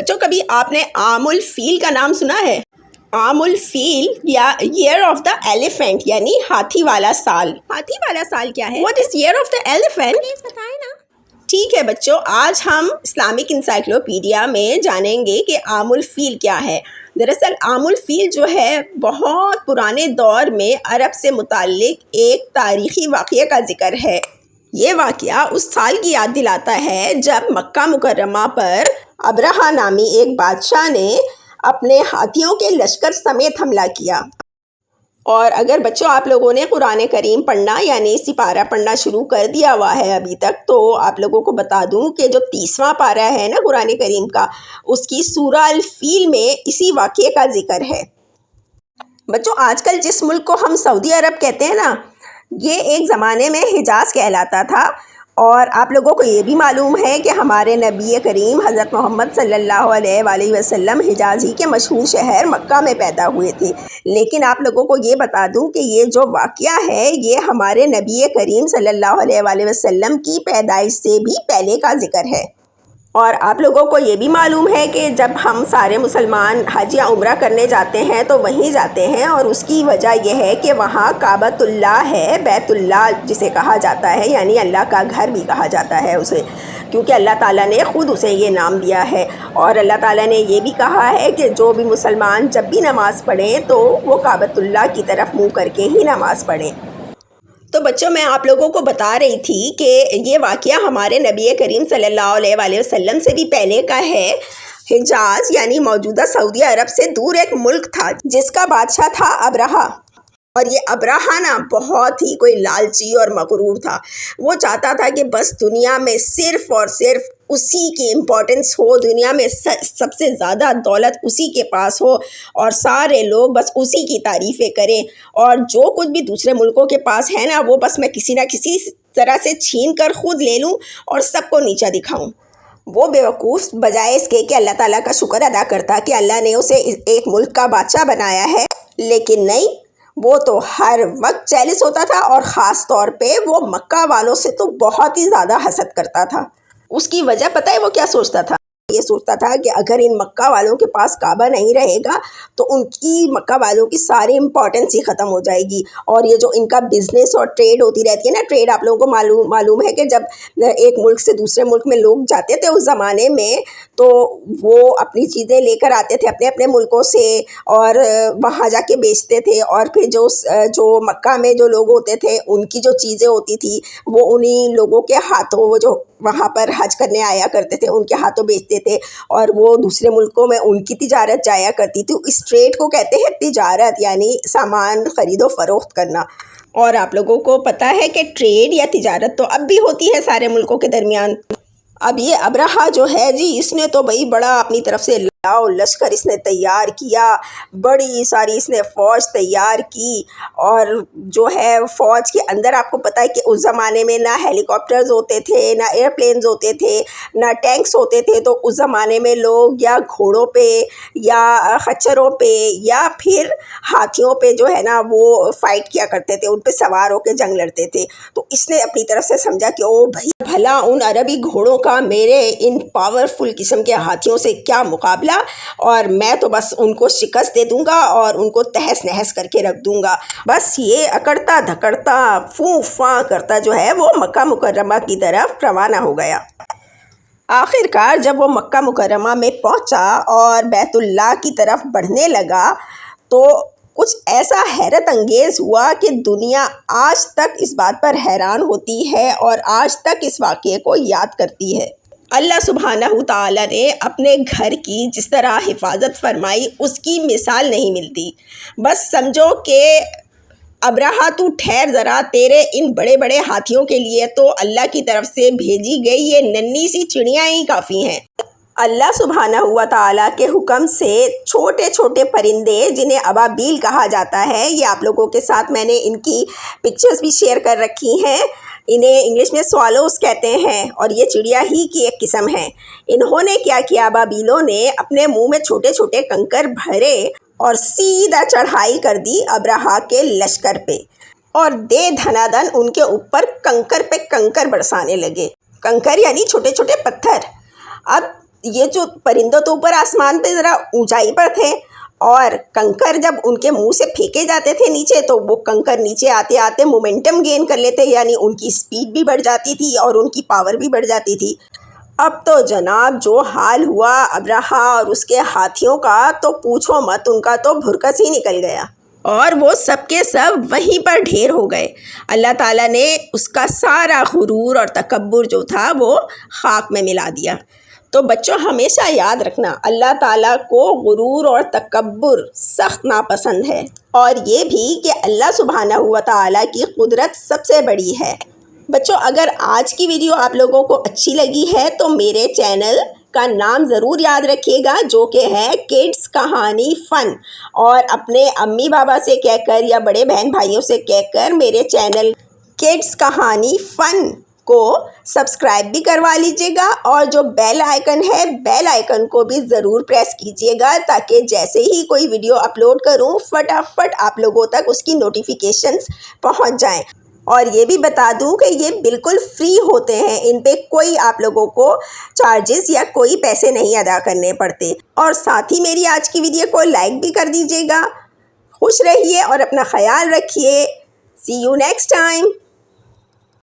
بچوں کبھی آپ نے عام الفیل کا نام سنا ہے؟ عام الفیل یا ایئر آف دا ایلیفینٹ یعنی ہاتھی والا سال۔ ہاتھی والا سال کیا ہے؟ What is year of the elephant? Please بتائیں نا۔ ٹھیک ہے بچوں، آج ہم اسلامک انسائکلوپیڈیا میں جانیں گے کہ عام الفیل کیا ہے۔ دراصل عام الفیل جو ہے بہت پرانے دور میں عرب سے متعلق ایک تاریخی واقعہ کا ذکر ہے۔ یہ واقعہ اس سال کی یاد دلاتا ہے جب مکہ مکرمہ پر ابرہہ نامی ایک بادشاہ نے اپنے ہاتھیوں کے لشکر سمیت حملہ کیا۔ اور اگر بچوں آپ لوگوں نے قرآن کریم پڑھنا یعنی سپارہ پڑھنا شروع کر دیا ہوا ہے ابھی تک، تو آپ لوگوں کو بتا دوں کہ جو 30واں پارہ ہے نا قرآن کریم کا، اس کی سورہ الفیل میں اسی واقعے کا ذکر ہے۔ بچوں آج کل جس ملک کو ہم سعودی عرب کہتے ہیں نا، یہ ایک زمانے میں حجاز کہلاتا تھا۔ اور آپ لوگوں کو یہ بھی معلوم ہے کہ ہمارے نبی کریم حضرت محمد صلی اللہ علیہ وآلہ وسلم حجاز ہی کے مشہور شہر مکہ میں پیدا ہوئے تھے۔ لیکن آپ لوگوں کو یہ بتا دوں کہ یہ جو واقعہ ہے یہ ہمارے نبی کریم صلی اللہ علیہ وآلہ وسلم کی پیدائش سے بھی پہلے کا ذکر ہے۔ اور آپ لوگوں کو یہ بھی معلوم ہے کہ جب ہم سارے مسلمان حج یا عمرہ کرنے جاتے ہیں تو وہیں جاتے ہیں، اور اس کی وجہ یہ ہے کہ وہاں کعبۃ اللہ ہے، بیت اللہ جسے کہا جاتا ہے، یعنی اللہ کا گھر بھی کہا جاتا ہے اسے، کیونکہ اللہ تعالیٰ نے خود اسے یہ نام دیا ہے۔ اور اللہ تعالیٰ نے یہ بھی کہا ہے کہ جو بھی مسلمان جب بھی نماز پڑھیں تو وہ کعبۃ اللہ کی طرف منہ کر کے ہی نماز پڑھیں۔ تو بچوں میں آپ لوگوں کو بتا رہی تھی کہ یہ واقعہ ہمارے نبی کریم صلی اللہ علیہ وآلہ وسلم سے بھی پہلے کا ہے۔ حجاز یعنی موجودہ سعودی عرب سے دور ایک ملک تھا جس کا بادشاہ تھا ابرہہ۔ اور یہ ابرہہ نا بہت ہی کوئی لالچی اور مغرور تھا۔ وہ چاہتا تھا کہ بس دنیا میں صرف اور صرف اسی کی امپورٹنس ہو، دنیا میں سب سے زیادہ دولت اسی کے پاس ہو، اور سارے لوگ بس اسی کی تعریفیں کریں، اور جو کچھ بھی دوسرے ملکوں کے پاس ہے نا وہ بس میں کسی نہ کسی طرح سے چھین کر خود لے لوں اور سب کو نیچا دکھاؤں۔ وہ بیوقوف بجائے اس کے کہ اللہ تعالیٰ کا شکر ادا کرتا کہ اللہ نے اسے ایک ملک کا بادشاہ بنایا ہے، لیکن نہیں، وہ تو ہر وقت جیلس ہوتا تھا، اور خاص طور پہ وہ مکہ والوں سے تو بہت ہی زیادہ حسد کرتا تھا۔ اس کی وجہ پتہ ہے وہ کیا سوچتا تھا؟ یہ سوچتا تھا کہ اگر ان مکہ والوں کے پاس کعبہ نہیں رہے گا تو ان کی مکہ والوں کی ساری امپورٹنس ہی ختم ہو جائے گی۔ اور یہ جو ان کا بزنس اور ٹریڈ ہوتی رہتی ہے نا، ٹریڈ آپ لوگوں کو معلوم ہے کہ جب ایک ملک سے دوسرے ملک میں لوگ جاتے تھے اس زمانے میں، تو وہ اپنی چیزیں لے کر آتے تھے اپنے اپنے ملکوں سے، اور وہاں جا کے بیچتے تھے، اور پھر جو مکہ میں جو لوگ ہوتے تھے ان کی جو چیزیں ہوتی تھی وہ انہی لوگوں کے ہاتھوں، وہ جو وہاں پر حج کرنے آیا کرتے تھے ان کے ہاتھوں بیچتے تھے، اور وہ دوسرے ملکوں میں ان کی تجارت جایا کرتی تھی۔ اس ٹریڈ کو کہتے ہیں تجارت، یعنی سامان خرید و فروخت کرنا۔ اور آپ لوگوں کو پتہ ہے کہ ٹریڈ یا تجارت تو اب بھی ہوتی ہے سارے ملکوں کے درمیان۔ اب یہ ابرہہ جو ہے جی، اس نے تو بھائی بڑا اپنی طرف سے لاؤ لشکر اس نے تیار کیا، بڑی ساری اس نے فوج تیار کی، اور جو ہے فوج کے اندر آپ کو پتہ ہے کہ اس زمانے میں نہ ہیلی کاپٹرز ہوتے تھے، نہ ایئر پلینز ہوتے تھے، نہ ٹینکس ہوتے تھے، تو اس زمانے میں لوگ یا گھوڑوں پہ یا خچروں پہ یا پھر ہاتھیوں پہ جو ہے نا وہ فائٹ کیا کرتے تھے، ان پہ سوار ہو کے جنگ لڑتے تھے۔ تو اس نے اپنی طرف سے سمجھا کہ او بھائی بھلا ان عربی گھوڑوں کا میرے ان پاورفل قسم کے ہاتھیوں سے کیا مقابلہ، اور میں تو بس ان کو شکست دے دوں گا اور ان کو تہس نہس کر کے رکھ دوں گا۔ بس یہ اکڑتا دھکڑتا فوں فاں کرتا جو ہے وہ مکہ مکرمہ کی طرف روانہ ہو گیا۔ آخر کار جب وہ مکہ مکرمہ میں پہنچا اور بیت اللہ کی طرف بڑھنے لگا تو کچھ ایسا حیرت انگیز ہوا کہ دنیا آج تک اس بات پر حیران ہوتی ہے اور آج تک اس واقعے کو یاد کرتی ہے۔ اللہ سبحانہ تعالیٰ نے اپنے گھر کی جس طرح حفاظت فرمائی اس کی مثال نہیں ملتی۔ بس سمجھو کہ ابرہہ تو ٹھہر ذرا، تیرے ان بڑے بڑے ہاتھیوں کے لیے تو اللہ کی طرف سے بھیجی گئی یہ ننھی سی چڑیاں ہی کافی ہیں۔ اللہ سبحانہ تعالیٰ کے حکم سے چھوٹے چھوٹے پرندے جنہیں ابابیل کہا جاتا ہے، یہ آپ لوگوں کے ساتھ میں نے ان کی پکچرز بھی شیئر کر رکھی ہیں، انہیں انگلش میں سوالوز کہتے ہیں، اور یہ چڑیا ہی کی ایک قسم ہے۔ انہوں نے کیا کیا، ابابیلوں نے اپنے منہ میں چھوٹے چھوٹے کنکر بھرے اور سیدھا چڑھائی کر دی ابرہہ کے لشکر پہ، اور دے دھنا دن ان کے اوپر کنکر پہ کنکر برسانے لگے۔ کنکر یعنی چھوٹے چھوٹے پتھر۔ اب یہ جو پرندوں تو اوپر آسمان پہ ذرا اونچائی پر تھے، اور کنکر جب ان کے منہ سے پھینکے جاتے تھے نیچے تو وہ کنکر نیچے آتے آتے مومنٹم گین کر لیتے، یعنی ان کی سپیڈ بھی بڑھ جاتی تھی اور ان کی پاور بھی بڑھ جاتی تھی۔ اب تو جناب جو حال ہوا ابرہا اور اس کے ہاتھیوں کا تو پوچھو مت، ان کا تو بھرکس ہی نکل گیا اور وہ سب کے سب وہیں پر ڈھیر ہو گئے۔ اللہ تعالیٰ نے اس کا سارا غرور اور تکبر جو تھا وہ خاک میں ملا دیا۔ تو بچوں ہمیشہ یاد رکھنا، اللہ تعالیٰ کو غرور اور تکبر سخت ناپسند ہے، اور یہ بھی کہ اللہ سبحانہ و تعالیٰ کی قدرت سب سے بڑی ہے۔ بچوں اگر آج کی ویڈیو آپ لوگوں کو اچھی لگی ہے تو میرے چینل کا نام ضرور یاد رکھیے گا، جو کہ ہے کڈس کہانی فن، اور اپنے امی بابا سے کہہ کر یا بڑے بہن بھائیوں سے کہہ کر میرے چینل کڈس کہانی فن کو سبسکرائب بھی کروا لیجیے گا، اور جو بیل آئیکن ہے بیل آئیکن کو بھی ضرور پریس کیجیے گا، تاکہ جیسے ہی کوئی ویڈیو اپلوڈ کروں فٹافٹ آپ لوگوں تک اس کی نوٹیفیکیشنز پہنچ جائیں۔ اور یہ بھی بتا دوں کہ یہ بالکل فری ہوتے ہیں، ان پہ کوئی آپ لوگوں کو چارجز یا کوئی پیسے نہیں ادا کرنے پڑتے۔ اور ساتھ ہی میری آج کی ویڈیو کو لائک بھی کر دیجیے گا۔ خوش رہیے اور اپنا خیال رکھیے۔ سی یو نیکسٹ ٹائم۔